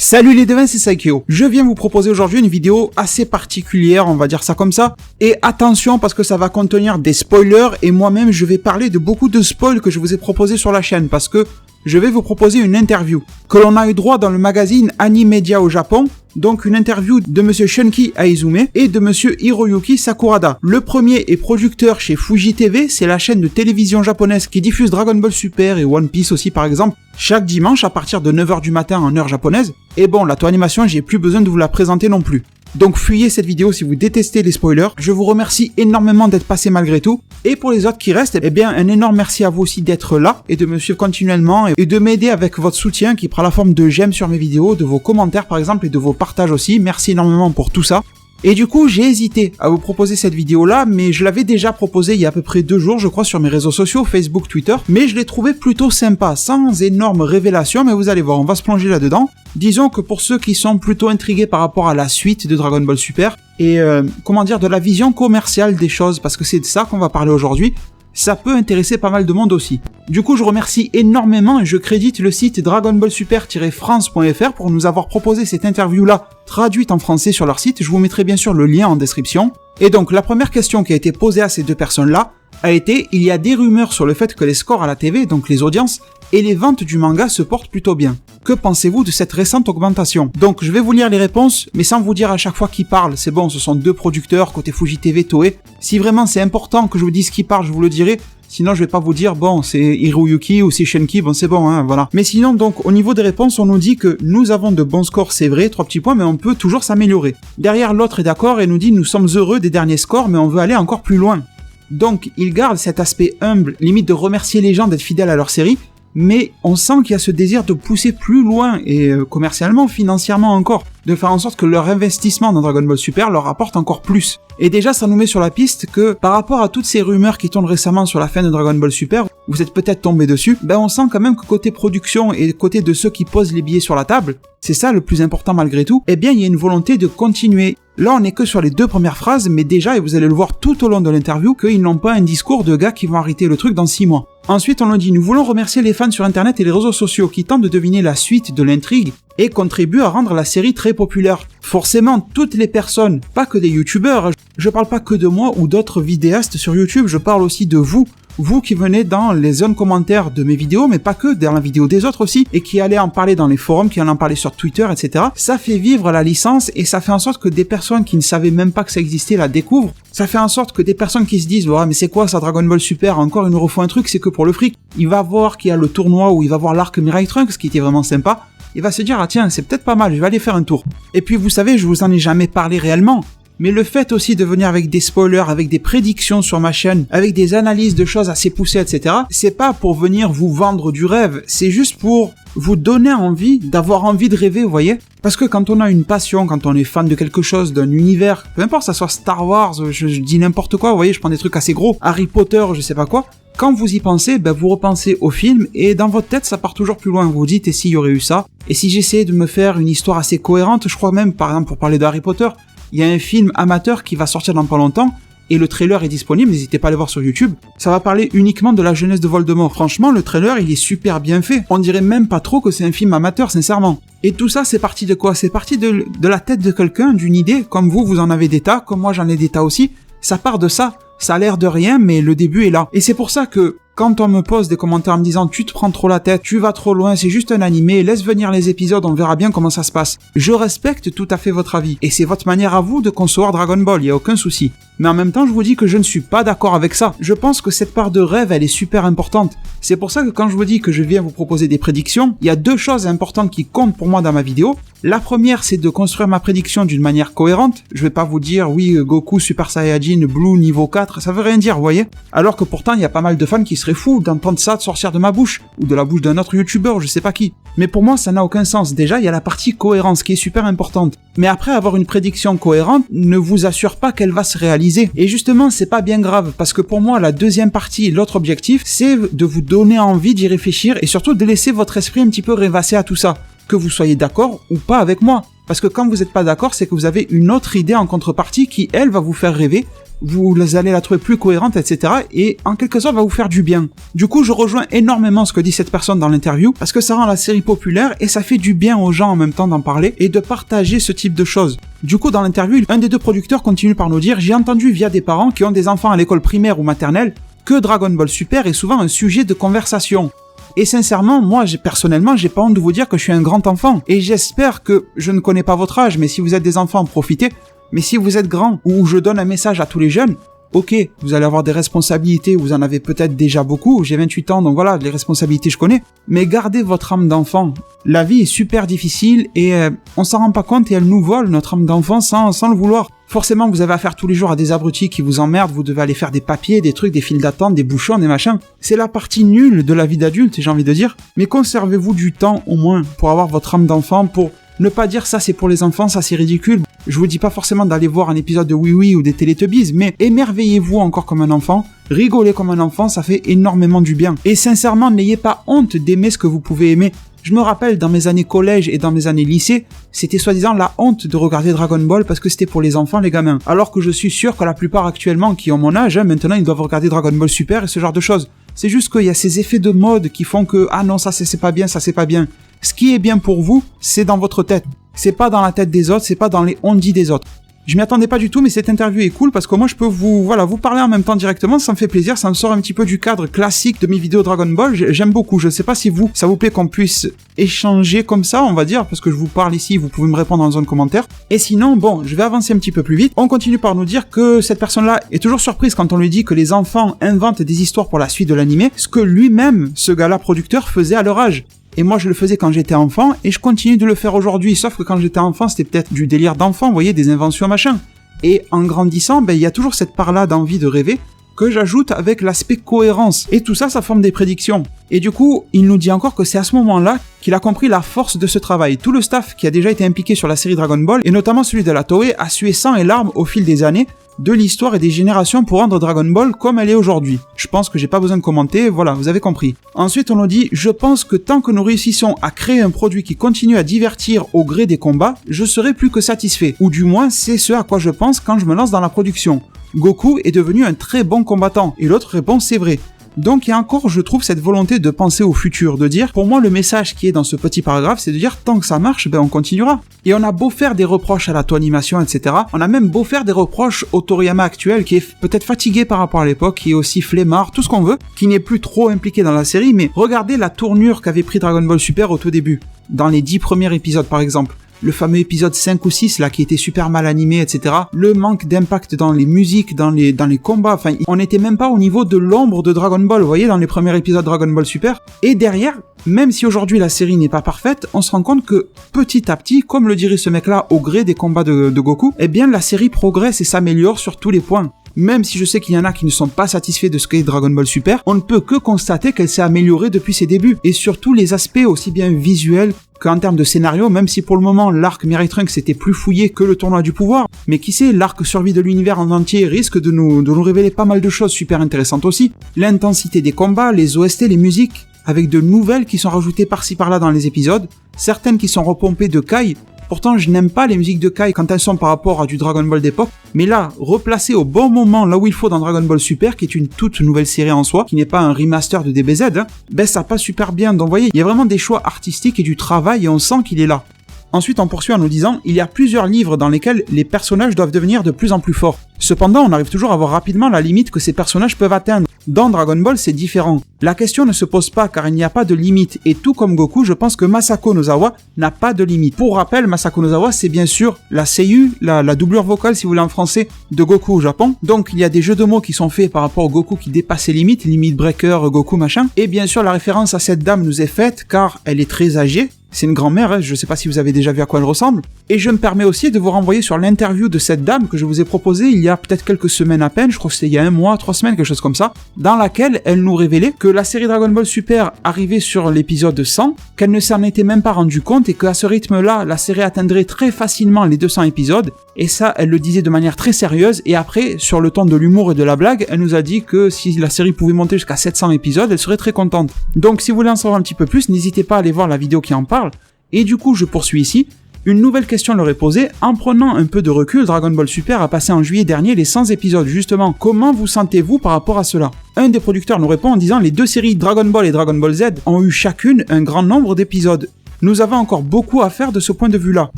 Salut les devins, c'est Saikyo. Je viens vous proposer aujourd'hui une vidéo assez particulière, on va dire ça comme ça. Et attention parce que ça va contenir des spoilers et moi-même je vais parler de beaucoup de spoils que je vous ai proposés sur la chaîne parce que je vais vous proposer une interview que l'on a eu droit dans le magazine Animedia au Japon. Donc une interview de monsieur Shunki Aizume et de monsieur Hiroyuki Sakurada. Le premier est producteur chez Fuji TV, c'est la chaîne de télévision japonaise qui diffuse Dragon Ball Super et One Piece aussi par exemple, chaque dimanche à partir de 9h du matin en heure japonaise. Et bon, la Toanimation, j'ai plus besoin de vous la présenter non plus. Donc fuyez cette vidéo si vous détestez les spoilers. Je vous remercie énormément d'être passé malgré tout. Et pour les autres qui restent, eh bien un énorme merci à vous aussi d'être là et de me suivre continuellement et de m'aider avec votre soutien qui prend la forme de j'aime sur mes vidéos, de vos commentaires par exemple et de vos partages aussi. Merci énormément pour tout ça. Et du coup, j'ai hésité à vous proposer cette vidéo-là, mais je l'avais déjà proposée il y a à peu près 2 jours, je crois, sur mes réseaux sociaux, Facebook, Twitter, mais je l'ai trouvé plutôt sympa, sans énorme révélation, mais vous allez voir, on va se plonger là-dedans. Disons que pour ceux qui sont plutôt intrigués par rapport à la suite de Dragon Ball Super, et de la vision commerciale des choses, parce que c'est de ça qu'on va parler aujourd'hui, ça peut intéresser pas mal de monde aussi. Du coup, je remercie énormément et je crédite le site dragonballsuper-france.fr pour nous avoir proposé cette interview-là traduite en français sur leur site. Je vous mettrai bien sûr le lien en description. Et donc, la première question qui a été posée à ces deux personnes-là a été « Il y a des rumeurs sur le fait que les scores à la TV, donc les audiences, et les ventes du manga se portent plutôt bien. Que pensez-vous de cette récente augmentation ?» Donc je vais vous lire les réponses, mais sans vous dire à chaque fois qui parle. C'est bon, ce sont 2 producteurs, côté Fuji TV, Toei. Si vraiment c'est important que je vous dise qui parle, je vous le dirai. Sinon je vais pas vous dire, bon, c'est Hiroyuki ou c'est Shunki, bon c'est bon, hein, voilà. Mais sinon, donc, au niveau des réponses, on nous dit que nous avons de bons scores, c'est vrai, 3 petits points, mais on peut toujours s'améliorer. Derrière, l'autre est d'accord et nous dit, nous sommes heureux des derniers scores, mais on veut aller encore plus loin. Donc, il garde cet aspect humble, limite de remercier les gens d'être fidèles à leur série, mais on sent qu'il y a ce désir de pousser plus loin, et commercialement, financièrement encore, de faire en sorte que leur investissement dans Dragon Ball Super leur apporte encore plus. Et déjà, ça nous met sur la piste que, par rapport à toutes ces rumeurs qui tournent récemment sur la fin de Dragon Ball Super, vous êtes peut-être tombé dessus, ben on sent quand même que côté production et côté de ceux qui posent les billets sur la table, c'est ça le plus important malgré tout, eh bien il y a une volonté de continuer. Là, on n'est que sur les 2 premières phrases, mais déjà, et vous allez le voir tout au long de l'interview, qu'ils n'ont pas un discours de gars qui vont arrêter le truc dans 6 mois. Ensuite, on nous dit « Nous voulons remercier les fans sur internet et les réseaux sociaux qui tentent de deviner la suite de l'intrigue et contribuent à rendre la série très populaire. » Forcément, toutes les personnes, pas que des youtubeurs, je parle pas que de moi ou d'autres vidéastes sur YouTube, je parle aussi de vous. Vous qui venez dans les zones commentaires de mes vidéos, mais pas que, dans la vidéo des autres aussi, et qui allez en parler dans les forums, qui allez en parler sur Twitter, etc. Ça fait vivre la licence et ça fait en sorte que des personnes qui ne savaient même pas que ça existait la découvrent. Ça fait en sorte que des personnes qui se disent « Ouais, mais c'est quoi ça Dragon Ball Super, encore ils nous refont un truc, c'est que pour le fric. » Il va voir qu'il y a le tournoi où il va voir l'arc Mirai Trunks, ce qui était vraiment sympa. Il va se dire « Ah tiens, c'est peut-être pas mal, je vais aller faire un tour. » Et puis vous savez, je vous en ai jamais parlé réellement. Mais le fait aussi de venir avec des spoilers, avec des prédictions sur ma chaîne, avec des analyses de choses assez poussées, etc., c'est pas pour venir vous vendre du rêve, c'est juste pour vous donner envie, d'avoir envie de rêver, vous voyez ? Parce que quand on a une passion, quand on est fan de quelque chose, d'un univers, peu importe, ça soit Star Wars, je dis n'importe quoi, vous voyez, je prends des trucs assez gros, Harry Potter, je sais pas quoi, quand vous y pensez, ben vous repensez au film, et dans votre tête, ça part toujours plus loin, vous vous dites, et s'il y aurait eu ça ? Et si j'essayais de me faire une histoire assez cohérente, je crois même, par exemple, pour parler de Harry Potter, il y a un film amateur qui va sortir dans pas longtemps, et le trailer est disponible, n'hésitez pas à aller voir sur YouTube. Ça va parler uniquement de la jeunesse de Voldemort. Franchement, le trailer, il est super bien fait. On dirait même pas trop que c'est un film amateur, sincèrement. Et tout ça, c'est parti de quoi ? C'est parti de la tête de quelqu'un, d'une idée, comme vous en avez des tas, comme moi j'en ai des tas aussi. Ça part de ça. Ça a l'air de rien, mais le début est là. Et c'est pour ça que, quand on me pose des commentaires en me disant « Tu te prends trop la tête, tu vas trop loin, c'est juste un animé, laisse venir les épisodes, on verra bien comment ça se passe. » Je respecte tout à fait votre avis. Et c'est votre manière à vous de concevoir Dragon Ball, y a aucun souci. Mais en même temps, je vous dis que je ne suis pas d'accord avec ça. Je pense que cette part de rêve, elle est super importante. C'est pour ça que quand je vous dis que je viens vous proposer des prédictions, il y a 2 choses importantes qui comptent pour moi dans ma vidéo. La première, c'est de construire ma prédiction d'une manière cohérente. Je vais pas vous dire, oui, Goku Super Saiyajin Blue niveau 4, ça veut rien dire, vous voyez ? Alors que pourtant, il y a pas mal de fans qui seraient fous d'entendre ça sortir de ma bouche, ou de la bouche d'un autre youtubeur, je sais pas qui. Mais pour moi, ça n'a aucun sens. Déjà, il y a la partie cohérence qui est super importante. Mais après, avoir une prédiction cohérente ne vous assure pas qu'elle va se réaliser. Et justement, c'est pas bien grave, parce que pour moi, la deuxième partie, l'autre objectif, c'est de vous donner envie d'y réfléchir, et surtout de laisser votre esprit un petit peu rêvasser à tout ça. Que vous soyez d'accord ou pas avec moi. Parce que quand vous n'êtes pas d'accord, c'est que vous avez une autre idée en contrepartie qui, elle, va vous faire rêver, vous allez la trouver plus cohérente, etc. Et en quelque sorte va vous faire du bien. Du coup, je rejoins énormément ce que dit cette personne dans l'interview, parce que ça rend la série populaire et ça fait du bien aux gens en même temps d'en parler et de partager ce type de choses. Du coup, dans l'interview, un des deux producteurs continue par nous dire « J'ai entendu via des parents qui ont des enfants à l'école primaire ou maternelle que Dragon Ball Super est souvent un sujet de conversation. » Et sincèrement, moi, personnellement, j'ai pas honte de vous dire que je suis un grand enfant. Et j'espère que, je ne connais pas votre âge, mais si vous êtes des enfants, profitez. Mais si vous êtes grand, ou je donne un message à tous les jeunes, ok, vous allez avoir des responsabilités, vous en avez peut-être déjà beaucoup, j'ai 28 ans, donc voilà, les responsabilités je connais, mais gardez votre âme d'enfant. La vie est super difficile et on s'en rend pas compte et elle nous vole notre âme d'enfant sans le vouloir. Forcément, vous avez affaire tous les jours à des abrutis qui vous emmerdent, vous devez aller faire des papiers, des trucs, des files d'attente, des bouchons, des machins. C'est la partie nulle de la vie d'adulte, j'ai envie de dire, mais conservez-vous du temps au moins pour avoir votre âme d'enfant, pour ne pas dire ça c'est pour les enfants, ça c'est ridicule. Je vous dis pas forcément d'aller voir un épisode de Oui Oui ou des Teletubbies, mais émerveillez-vous encore comme un enfant, rigolez comme un enfant, ça fait énormément du bien. Et sincèrement, n'ayez pas honte d'aimer ce que vous pouvez aimer. Je me rappelle dans mes années collège et dans mes années lycée, c'était soi-disant la honte de regarder Dragon Ball parce que c'était pour les enfants, les gamins. Alors que je suis sûr que la plupart actuellement qui ont mon âge, maintenant ils doivent regarder Dragon Ball Super et ce genre de choses. C'est juste qu'il y a ces effets de mode qui font que ah non ça c'est pas bien, ça c'est pas bien. Ce qui est bien pour vous, c'est dans votre tête. C'est pas dans la tête des autres, c'est pas dans les on-dit des autres. Je m'y attendais pas du tout, mais cette interview est cool parce que moi je peux vous parler en même temps directement, ça me fait plaisir, ça me sort un petit peu du cadre classique de mes vidéos Dragon Ball, j'aime beaucoup, je sais pas si ça vous plaît qu'on puisse échanger comme ça, on va dire, parce que je vous parle ici, vous pouvez me répondre en zone commentaire. Et sinon, bon, je vais avancer un petit peu plus vite. On continue par nous dire que cette personne-là est toujours surprise quand on lui dit que les enfants inventent des histoires pour la suite de l'animé, ce que lui-même, ce gars-là producteur, faisait à leur âge. Et moi, je le faisais quand j'étais enfant, et je continue de le faire aujourd'hui. Sauf que quand j'étais enfant, c'était peut-être du délire d'enfant, vous voyez, des inventions, machin. Et en grandissant, il y a toujours cette part-là d'envie de rêver, que j'ajoute avec l'aspect cohérence. Et tout ça, ça forme des prédictions. Et du coup, il nous dit encore que c'est à ce moment-là qu'il a compris la force de ce travail. Tout le staff qui a déjà été impliqué sur la série Dragon Ball, et notamment celui de la Toei, a sué sang et larmes au fil des années, de l'histoire et des générations pour rendre Dragon Ball comme elle est aujourd'hui. Je pense que j'ai pas besoin de commenter, voilà, vous avez compris. Ensuite, on nous dit « Je pense que tant que nous réussissons à créer un produit qui continue à divertir au gré des combats, je serai plus que satisfait. Ou du moins, c'est ce à quoi je pense quand je me lance dans la production. Goku est devenu un très bon combattant. » Et l'autre répond « C'est vrai. » Donc il y a encore, je trouve, cette volonté de penser au futur, de dire, pour moi le message qui est dans ce petit paragraphe, c'est de dire, tant que ça marche, on continuera. Et on a beau faire des reproches à la Toei Animation, etc., on a même beau faire des reproches au Toriyama actuel, qui est peut-être fatigué par rapport à l'époque, qui est aussi flemmard, tout ce qu'on veut, qui n'est plus trop impliqué dans la série, mais regardez la tournure qu'avait pris Dragon Ball Super au tout début, dans les 10 premiers épisodes par exemple. Le fameux épisode 5 ou 6 là qui était super mal animé, etc. Le manque d'impact dans les musiques, dans les combats, enfin on n'était même pas au niveau de l'ombre de Dragon Ball, vous voyez, dans les premiers épisodes Dragon Ball Super. Et derrière, même si aujourd'hui la série n'est pas parfaite, on se rend compte que petit à petit, comme le dirait ce mec là au gré des combats de Goku, eh bien la série progresse et s'améliore sur tous les points. Même si je sais qu'il y en a qui ne sont pas satisfaits de ce qu'est Dragon Ball Super, on ne peut que constater qu'elle s'est améliorée depuis ses débuts. Et sur tous les aspects aussi bien visuels qu'en termes de scénario, même si pour le moment l'arc Mirai Trunks était plus fouillé que le tournoi du pouvoir. Mais qui sait, l'arc survie de l'univers en entier risque de nous révéler pas mal de choses super intéressantes aussi. L'intensité des combats, les OST, les musiques, avec de nouvelles qui sont rajoutées par-ci par-là dans les épisodes, certaines qui sont repompées de Kai. Pourtant, je n'aime pas les musiques de Kai quand elles sont par rapport à du Dragon Ball d'époque, mais là, replacées au bon moment, là où il faut dans Dragon Ball Super, qui est une toute nouvelle série en soi, qui n'est pas un remaster de DBZ, ça passe super bien. Donc vous voyez, il y a vraiment des choix artistiques et du travail et on sent qu'il est là. Ensuite, on poursuit en nous disant, il y a plusieurs livres dans lesquels les personnages doivent devenir de plus en plus forts. Cependant, on arrive toujours à voir rapidement la limite que ces personnages peuvent atteindre. Dans Dragon Ball, c'est différent. La question ne se pose pas car il n'y a pas de limite. Et tout comme Goku, je pense que Masako Nozawa n'a pas de limite. Pour rappel, Masako Nozawa, c'est bien sûr la seiyuu, la doublure vocale, si vous voulez en français, de Goku au Japon. Donc, il y a des jeux de mots qui sont faits par rapport au Goku qui dépasse ses limites, limite breaker, Goku, machin. Et bien sûr, la référence à cette dame nous est faite car elle est très âgée. C'est une grand-mère, je sais pas si vous avez déjà vu à quoi elle ressemble. Et je me permets aussi de vous renvoyer sur l'interview de cette dame que je vous ai proposée il y a peut-être quelques semaines à peine, je crois que c'était il y a 1 mois, 3 semaines, quelque chose comme ça, dans laquelle elle nous révélait que la série Dragon Ball Super arrivait sur l'épisode 100, qu'elle ne s'en était même pas rendue compte et qu'à ce rythme-là, la série atteindrait très facilement les 200 épisodes. Et ça, elle le disait de manière très sérieuse. Et après, sur le ton de l'humour et de la blague, elle nous a dit que si la série pouvait monter jusqu'à 700 épisodes, elle serait très contente. Donc si vous voulez en savoir un petit peu plus, n'hésitez pas à aller voir la vidéo qui en parle. Et du coup, je poursuis ici. Une nouvelle question leur est posée. En prenant un peu de recul, Dragon Ball Super a passé en juillet dernier les 100 épisodes. Justement, comment vous sentez-vous par rapport à cela ? Un des producteurs nous répond en disant « Les deux séries Dragon Ball et Dragon Ball Z ont eu chacune un grand nombre d'épisodes. Nous avons encore beaucoup à faire de ce point de vue-là,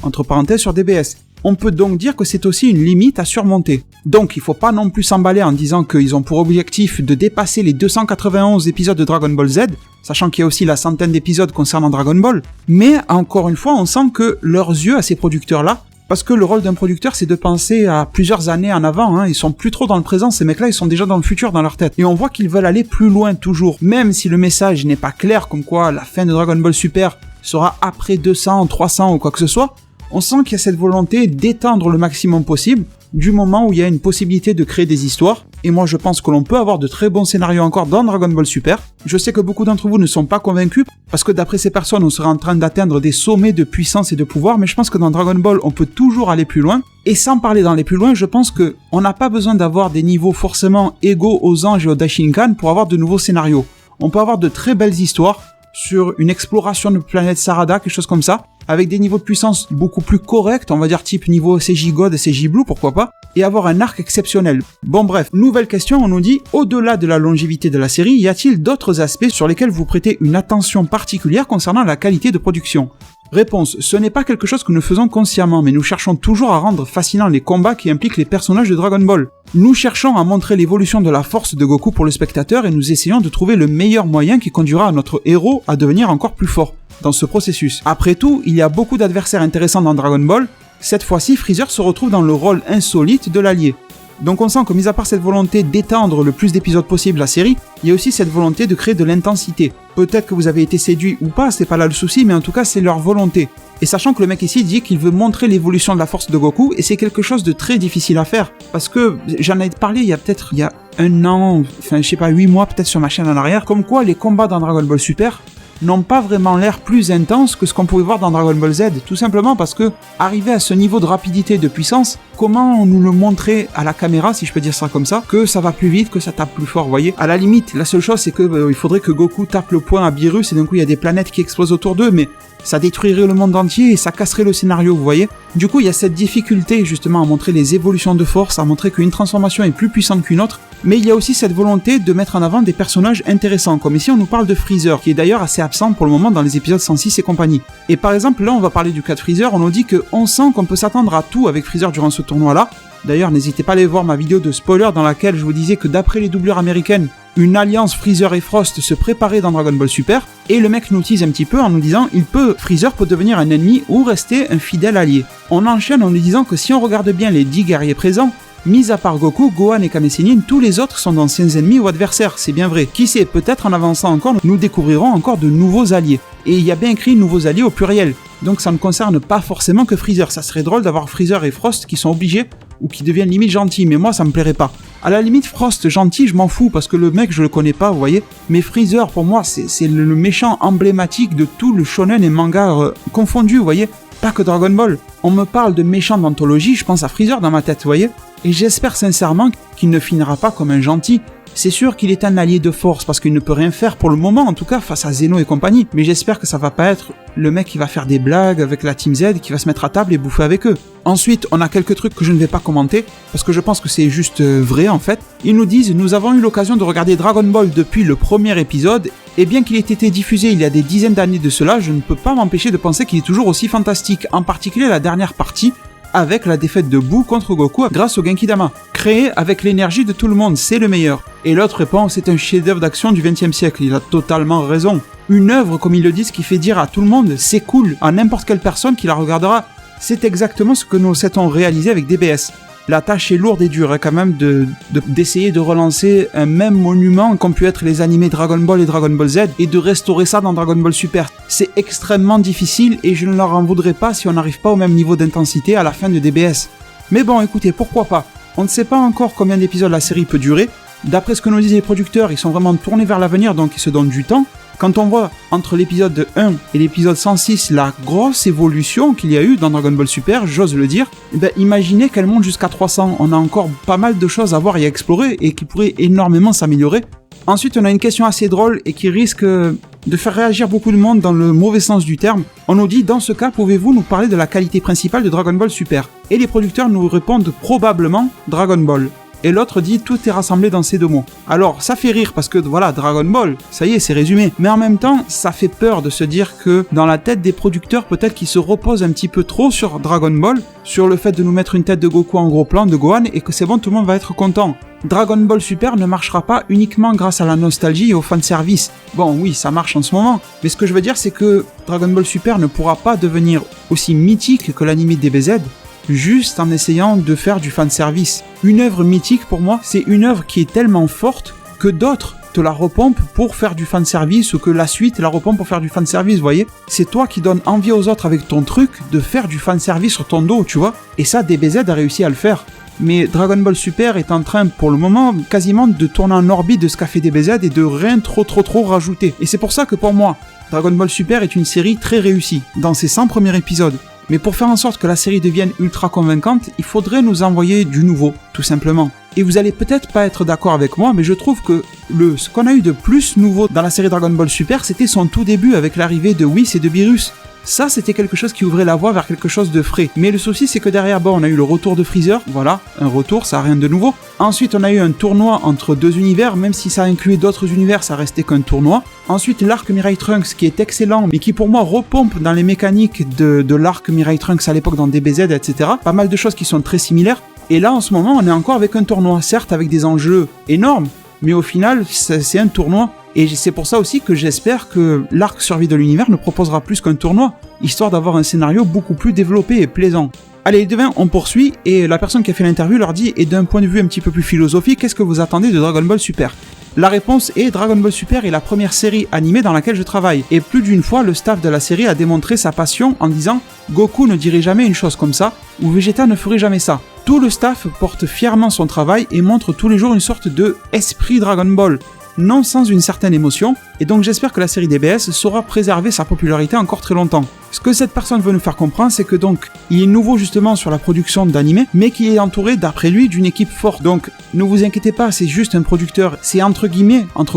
entre parenthèses sur DBS. On peut donc dire que c'est aussi une limite à surmonter. Donc il faut pas non plus s'emballer en disant qu'ils ont pour objectif de dépasser les 291 épisodes de Dragon Ball Z, sachant qu'il y a aussi la centaine d'épisodes concernant Dragon Ball, mais encore une fois on sent que leurs yeux à ces producteurs-là, parce que le rôle d'un producteur c'est de penser à plusieurs années en avant, ils sont plus trop dans le présent, ces mecs-là ils sont déjà dans le futur dans leur tête, et on voit qu'ils veulent aller plus loin toujours, même si le message n'est pas clair comme quoi la fin de Dragon Ball Super sera après 200, 300 ou quoi que ce soit, on sent qu'il y a cette volonté d'étendre le maximum possible du moment où il y a une possibilité de créer des histoires. Et moi je pense que l'on peut avoir de très bons scénarios encore dans Dragon Ball Super. Je sais que beaucoup d'entre vous ne sont pas convaincus parce que d'après ces personnes on serait en train d'atteindre des sommets de puissance et de pouvoir, mais je pense que dans Dragon Ball on peut toujours aller plus loin. Et sans parler d'aller plus loin, je pense que on n'a pas besoin d'avoir des niveaux forcément égaux aux anges et aux Daishinkan pour avoir de nouveaux scénarios. On peut avoir de très belles histoires sur une exploration de planète Sarada, quelque chose comme ça, avec des niveaux de puissance beaucoup plus corrects, on va dire type niveau CJ God et CJ Blue, pourquoi pas, et avoir un arc exceptionnel. Bon bref, nouvelle question, on nous dit, au-delà de la longévité de la série, y a-t-il d'autres aspects sur lesquels vous prêtez une attention particulière concernant la qualité de production ? Réponse, ce n'est pas quelque chose que nous faisons consciemment, mais nous cherchons toujours à rendre fascinants les combats qui impliquent les personnages de Dragon Ball. Nous cherchons à montrer l'évolution de la force de Goku pour le spectateur et nous essayons de trouver le meilleur moyen qui conduira à notre héros à devenir encore plus fort dans ce processus. Après tout, il y a beaucoup d'adversaires intéressants dans Dragon Ball. Cette fois-ci, Freezer se retrouve dans le rôle insolite de l'allié. Donc on sent que, mis à part cette volonté d'étendre le plus d'épisodes possible la série, il y a aussi cette volonté de créer de l'intensité. Peut-être que vous avez été séduit ou pas, c'est pas là le souci, mais en tout cas c'est leur volonté. Et sachant que le mec ici dit qu'il veut montrer l'évolution de la force de Goku, et c'est quelque chose de très difficile à faire. Parce que j'en ai parlé il y a un an, enfin je sais pas, 8 mois peut-être sur ma chaîne en arrière, comme quoi les combats dans Dragon Ball Super n'ont pas vraiment l'air plus intenses que ce qu'on pouvait voir dans Dragon Ball Z, tout simplement parce que, arrivé à ce niveau de rapidité et de puissance, comment on nous le montrait à la caméra, si je peux dire ça comme ça, que ça va plus vite, que ça tape plus fort, vous voyez. À la limite, la seule chose c'est que il faudrait que Goku tape le poing à Beerus et d'un coup il y a des planètes qui explosent autour d'eux, mais ça détruirait le monde entier et ça casserait le scénario, vous voyez. Du coup, il y a cette difficulté justement à montrer les évolutions de force, à montrer qu'une transformation est plus puissante qu'une autre, mais il y a aussi cette volonté de mettre en avant des personnages intéressants, comme ici on nous parle de Freezer, qui est d'ailleurs assez absent pour le moment dans les épisodes 106 et compagnie. Et par exemple, là on va parler du cas de Freezer, on nous dit qu'on sent qu'on peut s'attendre à tout avec Freezer durant ce tournoi-là. D'ailleurs, n'hésitez pas à aller voir ma vidéo de spoiler dans laquelle je vous disais que d'après les doublures américaines, une alliance Freezer et Frost se préparait dans Dragon Ball Super, et le mec nous tease un petit peu en nous disant Freezer peut devenir un ennemi ou rester un fidèle allié. On enchaîne en nous disant que si on regarde bien les 10 guerriers présents, mis à part Goku, Gohan et Kame Sennin, tous les autres sont d'anciens ennemis ou adversaires, c'est bien vrai. Qui sait, peut-être en avançant encore, nous découvrirons encore de nouveaux alliés. Et il y a bien écrit nouveaux alliés au pluriel, donc ça ne concerne pas forcément que Freezer. Ça serait drôle d'avoir Freezer et Frost qui sont obligés ou qui deviennent limite gentils, mais moi ça me plairait pas. À la limite, Frost gentil, je m'en fous parce que le mec je le connais pas, vous voyez. Mais Freezer pour moi c'est le méchant emblématique de tout le shonen et manga confondu, vous voyez. Pas que Dragon Ball. On me parle de méchant d'anthologie, je pense à Freezer dans ma tête, vous voyez. Et j'espère sincèrement qu'il ne finira pas comme un gentil. C'est sûr qu'il est un allié de force parce qu'il ne peut rien faire pour le moment, en tout cas face à Zeno et compagnie. Mais j'espère que ça va pas être le mec qui va faire des blagues avec la Team Z, qui va se mettre à table et bouffer avec eux. Ensuite, on a quelques trucs que je ne vais pas commenter, parce que je pense que c'est juste vrai en fait. Ils nous disent « Nous avons eu l'occasion de regarder Dragon Ball depuis le premier épisode, et bien qu'il ait été diffusé il y a des dizaines d'années de cela, je ne peux pas m'empêcher de penser qu'il est toujours aussi fantastique, en particulier la dernière partie, avec la défaite de Boo contre Goku grâce au Genki-Dama. Créé avec l'énergie de tout le monde, c'est le meilleur. » Et l'autre répond « C'est un chef-d'œuvre d'action du XXe siècle, il a totalement raison. Une œuvre, comme ils le disent, qui fait dire à tout le monde « C'est cool » à n'importe quelle personne qui la regardera. C'est exactement ce que nous souhaitons réaliser avec DBS. La tâche est lourde et dure quand même d'essayer de relancer un même monument qu'ont pu être les animés Dragon Ball et Dragon Ball Z et de restaurer ça dans Dragon Ball Super. C'est extrêmement difficile et je ne leur en voudrais pas si on n'arrive pas au même niveau d'intensité à la fin de DBS. Mais bon, écoutez, pourquoi pas. On ne sait pas encore combien d'épisodes la série peut durer. D'après ce que nous disent les producteurs, ils sont vraiment tournés vers l'avenir, donc ils se donnent du temps. Quand on voit entre l'épisode 1 et l'épisode 106 la grosse évolution qu'il y a eu dans Dragon Ball Super, j'ose le dire, imaginez qu'elle monte jusqu'à 300. On a encore pas mal de choses à voir et à explorer et qui pourraient énormément s'améliorer. Ensuite, on a une question assez drôle et qui risque de faire réagir beaucoup de monde dans le mauvais sens du terme. On nous dit, dans ce cas, pouvez-vous nous parler de la qualité principale de Dragon Ball Super? Et les producteurs nous répondent probablement Dragon Ball. Et l'autre dit, tout est rassemblé dans ces deux mots. Alors, ça fait rire parce que, voilà, Dragon Ball, ça y est, c'est résumé. Mais en même temps, ça fait peur de se dire que, dans la tête des producteurs, peut-être qu'ils se reposent un petit peu trop sur Dragon Ball, sur le fait de nous mettre une tête de Goku en gros plan, de Gohan, et que c'est bon, tout le monde va être content. Dragon Ball Super ne marchera pas uniquement grâce à la nostalgie et au fanservice. Bon, oui, ça marche en ce moment, mais ce que je veux dire, c'est que Dragon Ball Super ne pourra pas devenir aussi mythique que l'anime DBZ, juste en essayant de faire du fanservice. Une œuvre mythique, pour moi, c'est une œuvre qui est tellement forte que d'autres te la repompent pour faire du fanservice ou que la suite la repompe pour faire du fanservice, vous voyez. C'est toi qui donnes envie aux autres avec ton truc de faire du fanservice sur ton dos, tu vois. Et ça, DBZ a réussi à le faire. Mais Dragon Ball Super est en train, pour le moment, quasiment de tourner en orbite de ce qu'a fait DBZ et de rien trop rajouter. Et c'est pour ça que pour moi, Dragon Ball Super est une série très réussie, dans ses 100 premiers épisodes. Mais pour faire en sorte que la série devienne ultra convaincante, il faudrait nous envoyer du nouveau, tout simplement. Et vous allez peut-être pas être d'accord avec moi, mais je trouve que ce qu'on a eu de plus nouveau dans la série Dragon Ball Super, c'était son tout début avec l'arrivée de Whis et de Beerus. Ça, c'était quelque chose qui ouvrait la voie vers quelque chose de frais. Mais le souci, c'est que derrière, bon, on a eu le retour de Freezer, voilà, un retour, ça n'a rien de nouveau. Ensuite, on a eu un tournoi entre deux univers, même si ça incluait d'autres univers, ça restait qu'un tournoi. Ensuite, l'arc Mirai Trunks, qui est excellent, mais qui pour moi repompe dans les mécaniques de l'arc Mirai Trunks à l'époque dans DBZ, etc. Pas mal de choses qui sont très similaires. Et là, en ce moment, on est encore avec un tournoi, certes avec des enjeux énormes, mais au final, c'est un tournoi. Et c'est pour ça aussi que j'espère que l'arc survie de l'univers ne proposera plus qu'un tournoi, histoire d'avoir un scénario beaucoup plus développé et plaisant. Allez les devins, on poursuit, et la personne qui a fait l'interview leur dit, et d'un point de vue un petit peu plus philosophique, qu'est-ce que vous attendez de Dragon Ball Super? La réponse est Dragon Ball Super est la première série animée dans laquelle je travaille, et plus d'une fois le staff de la série a démontré sa passion en disant « Goku ne dirait jamais une chose comme ça » ou « Vegeta ne ferait jamais ça ». Tout le staff porte fièrement son travail et montre tous les jours une sorte de « esprit Dragon Ball ». Non sans une certaine émotion, et donc j'espère que la série DBS saura préserver sa popularité encore très longtemps. Ce que cette personne veut nous faire comprendre, c'est que donc, il est nouveau justement sur la production d'animé, mais qu'il est entouré, d'après lui, d'une équipe forte. Donc, ne vous inquiétez pas, c'est juste un producteur, c'est entre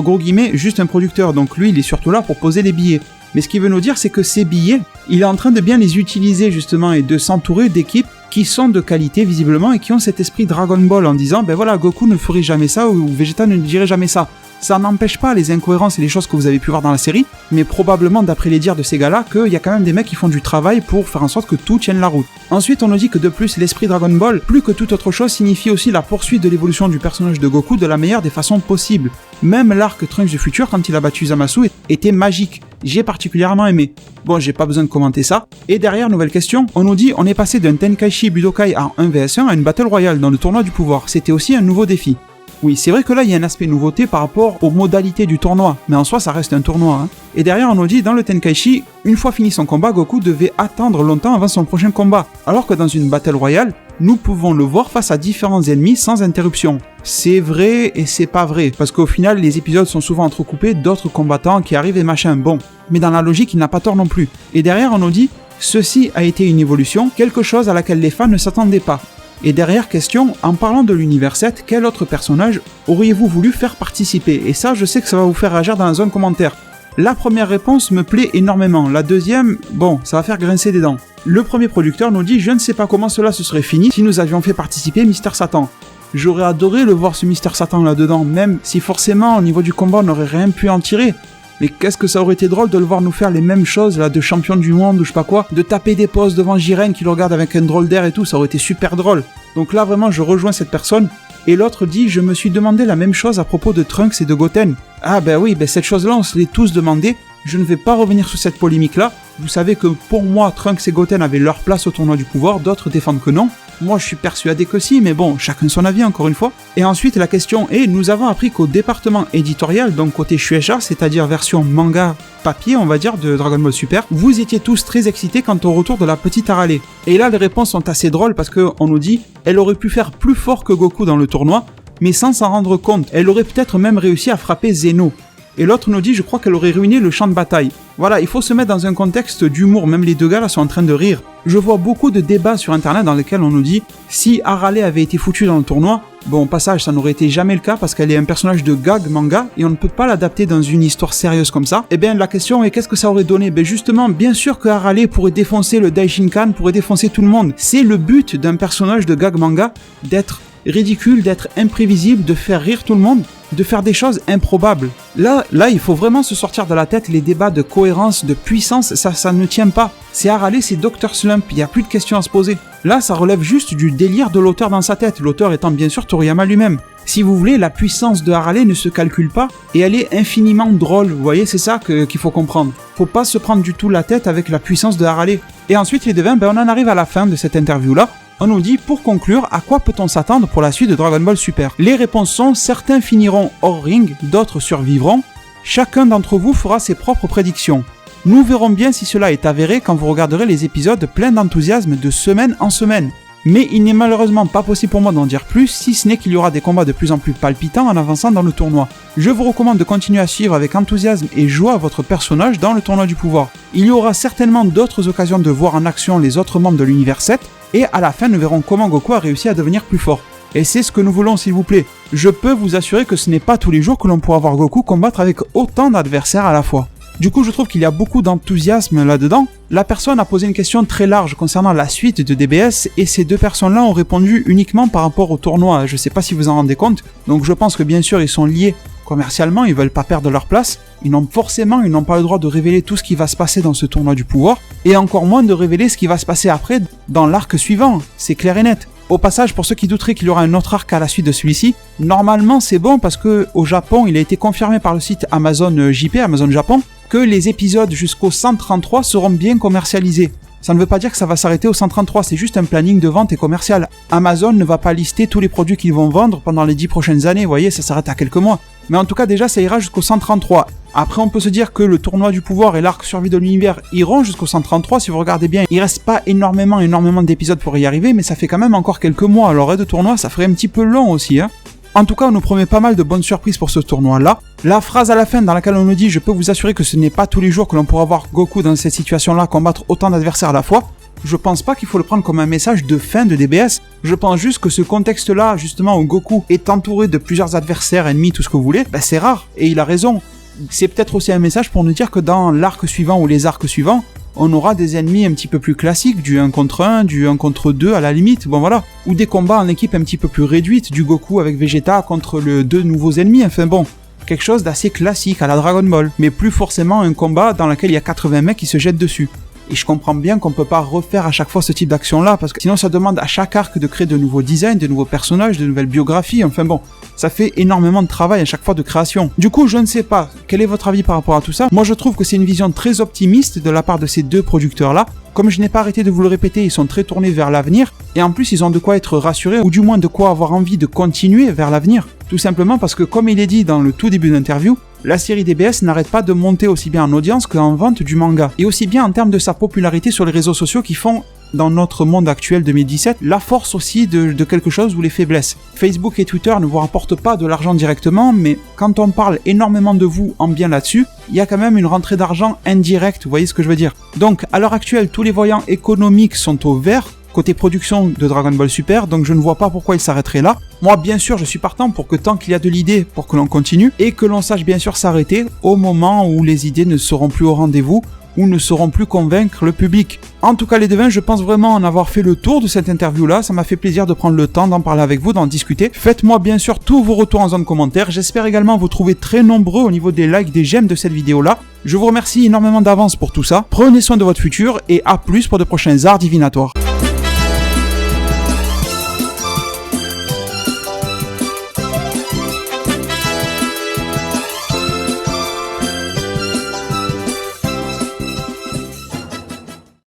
gros guillemets, juste un producteur, donc lui, il est surtout là pour poser les billets. Mais ce qu'il veut nous dire, c'est que ces billets, il est en train de bien les utiliser justement, et de s'entourer d'équipes qui sont de qualité visiblement, et qui ont cet esprit Dragon Ball en disant, ben voilà, Goku ne ferait jamais ça, ou Vegeta ne dirait jamais ça. Ça n'empêche pas les incohérences et les choses que vous avez pu voir dans la série, mais probablement d'après les dires de ces gars-là, qu'il y a quand même des mecs qui font du travail pour faire en sorte que tout tienne la route. Ensuite, on nous dit que de plus, l'esprit Dragon Ball, plus que toute autre chose, signifie aussi la poursuite de l'évolution du personnage de Goku de la meilleure des façons possibles. Même l'arc Trunks du futur, quand il a battu Zamasu, était magique. J'ai particulièrement aimé. Bon, j'ai pas besoin de commenter ça. Et derrière, nouvelle question, on nous dit on est passé d'un Tenkaichi Budokai en 1vs1 à une Battle Royale dans le tournoi du pouvoir. C'était aussi un nouveau défi. Oui, c'est vrai que là, il y a un aspect nouveauté par rapport aux modalités du tournoi, mais en soi, ça reste un tournoi. Hein. Et derrière, on nous dit, dans le Tenkaichi, une fois fini son combat, Goku devait attendre longtemps avant son prochain combat, alors que dans une Battle Royale, nous pouvons le voir face à différents ennemis sans interruption. C'est vrai et c'est pas vrai, parce qu'au final, les épisodes sont souvent entrecoupés d'autres combattants qui arrivent et machin, bon. Mais dans la logique, il n'a pas tort non plus. Et derrière, on nous dit, ceci a été une évolution, quelque chose à laquelle les fans ne s'attendaient pas. Et derrière, question, en parlant de l'univers 7, quel autre personnage auriez-vous voulu faire participer? Et ça, je sais que ça va vous faire réagir dans un commentaire. La première réponse me plaît énormément, la deuxième, bon, ça va faire grincer des dents. Le premier producteur nous dit « Je ne sais pas comment cela se serait fini si nous avions fait participer Mister Satan. J'aurais adoré le voir ce Mister Satan là-dedans, même si forcément, au niveau du combat, on n'aurait rien pu en tirer. Mais qu'est-ce que ça aurait été drôle de le voir nous faire les mêmes choses, là, de champion du monde ou je sais pas quoi, de taper des poses devant Jiren qui le regarde avec un drôle d'air et tout, ça aurait été super drôle. Donc là, vraiment, je rejoins cette personne. Et l'autre dit, je me suis demandé la même chose à propos de Trunks et de Goten. Ah ben oui, ben cette chose-là, on se l'est tous demandé. Je ne vais pas revenir sur cette polémique-là. Vous savez que pour moi, Trunks et Goten avaient leur place au tournoi du pouvoir, d'autres défendent que non. Moi, je suis persuadé que si, mais bon, chacun son avis, encore une fois. Et ensuite, la question est, nous avons appris qu'au département éditorial, donc côté Shueisha, c'est-à-dire version manga papier, on va dire, de Dragon Ball Super, vous étiez tous très excités quant au retour de la petite Harale. Et là, les réponses sont assez drôles parce qu'on nous dit, elle aurait pu faire plus fort que Goku dans le tournoi, mais sans s'en rendre compte. Elle aurait peut-être même réussi à frapper Zeno. Et l'autre nous dit, je crois qu'elle aurait ruiné le champ de bataille. Voilà, il faut se mettre dans un contexte d'humour, même les deux gars là sont en train de rire. Je vois beaucoup de débats sur internet dans lesquels on nous dit, si Haralé avait été foutu dans le tournoi, bon, au passage, ça n'aurait été jamais le cas parce qu'elle est un personnage de gag manga et on ne peut pas l'adapter dans une histoire sérieuse comme ça. Eh bien, la question est qu'est-ce que ça aurait donné? Ben justement, bien sûr que Haralé pourrait défoncer le Daishinkan, pourrait défoncer tout le monde. C'est le but d'un personnage de gag manga, d'être ridicule, d'être imprévisible, de faire rire tout le monde, de faire des choses improbables. Là, il faut vraiment se sortir de la tête les débats de cohérence, de puissance, ça ne tient pas. C'est Haralé, c'est Dr Slump, il n'y a plus de questions à se poser. Là, ça relève juste du délire de l'auteur dans sa tête, l'auteur étant bien sûr Toriyama lui-même. Si vous voulez, la puissance de Haralé ne se calcule pas et elle est infiniment drôle, vous voyez, c'est ça qu'il faut comprendre. Faut pas se prendre du tout la tête avec la puissance de Haralé. Et ensuite, les devins, on en arrive à la fin de cette interview-là. On nous dit, pour conclure, à quoi peut-on s'attendre pour la suite de Dragon Ball Super? Les réponses sont, certains finiront hors ring, d'autres survivront. Chacun d'entre vous fera ses propres prédictions. Nous verrons bien si cela est avéré quand vous regarderez les épisodes pleins d'enthousiasme de semaine en semaine. Mais il n'est malheureusement pas possible pour moi d'en dire plus, si ce n'est qu'il y aura des combats de plus en plus palpitants en avançant dans le tournoi. Je vous recommande de continuer à suivre avec enthousiasme et joie votre personnage dans le tournoi du pouvoir. Il y aura certainement d'autres occasions de voir en action les autres membres de l'univers 7, et à la fin nous verrons comment Goku a réussi à devenir plus fort. Et c'est ce que nous voulons s'il vous plaît. Je peux vous assurer que ce n'est pas tous les jours que l'on pourra voir Goku combattre avec autant d'adversaires à la fois. Du coup, je trouve qu'il y a beaucoup d'enthousiasme là-dedans. La personne a posé une question très large concernant la suite de DBS et ces deux personnes-là ont répondu uniquement par rapport au tournoi. Je sais pas si vous en rendez compte. Donc je pense que bien sûr, ils sont liés commercialement, ils veulent pas perdre leur place. Ils n'ont pas le droit de révéler tout ce qui va se passer dans ce tournoi du pouvoir et encore moins de révéler ce qui va se passer après dans l'arc suivant. C'est clair et net. Au passage, pour ceux qui douteraient qu'il y aura un autre arc à la suite de celui-ci, normalement c'est bon parce que au Japon, il a été confirmé par le site Amazon JP, Amazon Japon, que les épisodes jusqu'au 133 seront bien commercialisés. Ça ne veut pas dire que ça va s'arrêter au 133, c'est juste un planning de vente et commercial. Amazon ne va pas lister tous les produits qu'ils vont vendre pendant les 10 prochaines années, vous voyez, ça s'arrête à quelques mois. Mais en tout cas, déjà, ça ira jusqu'au 133. Après, on peut se dire que le tournoi du pouvoir et l'arc survie de l'univers iront jusqu'au 133, si vous regardez bien. Il reste pas énormément d'épisodes pour y arriver, mais ça fait quand même encore quelques mois. Alors, de tournoi, ça ferait un petit peu long aussi, hein. En tout cas, on nous promet pas mal de bonnes surprises pour ce tournoi-là. La phrase à la fin dans laquelle on nous dit « Je peux vous assurer que ce n'est pas tous les jours que l'on pourra voir Goku dans cette situation-là combattre autant d'adversaires à la fois », je pense pas qu'il faut le prendre comme un message de fin de DBS. Je pense juste que ce contexte-là, justement, où Goku est entouré de plusieurs adversaires, ennemis, tout ce que vous voulez, c'est rare. Et il a raison. C'est peut-être aussi un message pour nous dire que dans l'arc suivant ou les arcs suivants, on aura des ennemis un petit peu plus classiques, du 1 contre 1, du 1 contre 2 à la limite, bon voilà. Ou des combats en équipe un petit peu plus réduites, du Goku avec Vegeta contre les deux nouveaux ennemis, enfin bon. Quelque chose d'assez classique à la Dragon Ball, mais plus forcément un combat dans lequel il y a 80 mecs qui se jettent dessus. Et je comprends bien qu'on peut pas refaire à chaque fois ce type d'action-là, parce que sinon ça demande à chaque arc de créer de nouveaux designs, de nouveaux personnages, de nouvelles biographies, enfin bon, ça fait énormément de travail à chaque fois de création. Du coup, je ne sais pas, quel est votre avis par rapport à tout ça? Moi je trouve que c'est une vision très optimiste de la part de ces deux producteurs-là. Comme je n'ai pas arrêté de vous le répéter, ils sont très tournés vers l'avenir, et en plus ils ont de quoi être rassurés, ou du moins de quoi avoir envie de continuer vers l'avenir. Tout simplement parce que, comme il est dit dans le tout début d'interview, la série DBS n'arrête pas de monter aussi bien en audience qu'en vente du manga, et aussi bien en termes de sa popularité sur les réseaux sociaux qui font, dans notre monde actuel 2017, la force aussi de quelque chose ou les faiblesses. Facebook et Twitter ne vous rapportent pas de l'argent directement, mais quand on parle énormément de vous en bien là-dessus, il y a quand même une rentrée d'argent indirecte, vous voyez ce que je veux dire. Donc, à l'heure actuelle, tous les voyants économiques sont au vert, côté production de Dragon Ball Super, donc je ne vois pas pourquoi il s'arrêterait là. Moi, bien sûr, je suis partant pour que tant qu'il y a de l'idée, pour que l'on continue, et que l'on sache bien sûr s'arrêter au moment où les idées ne seront plus au rendez-vous, ou ne sauront plus convaincre le public. En tout cas les devins, je pense vraiment en avoir fait le tour de cette interview-là, ça m'a fait plaisir de prendre le temps d'en parler avec vous, d'en discuter. Faites-moi bien sûr tous vos retours en zone commentaire, j'espère également vous trouver très nombreux au niveau des likes, des j'aime de cette vidéo-là. Je vous remercie énormément d'avance pour tout ça, prenez soin de votre futur, et à plus pour de prochains arts divinatoires.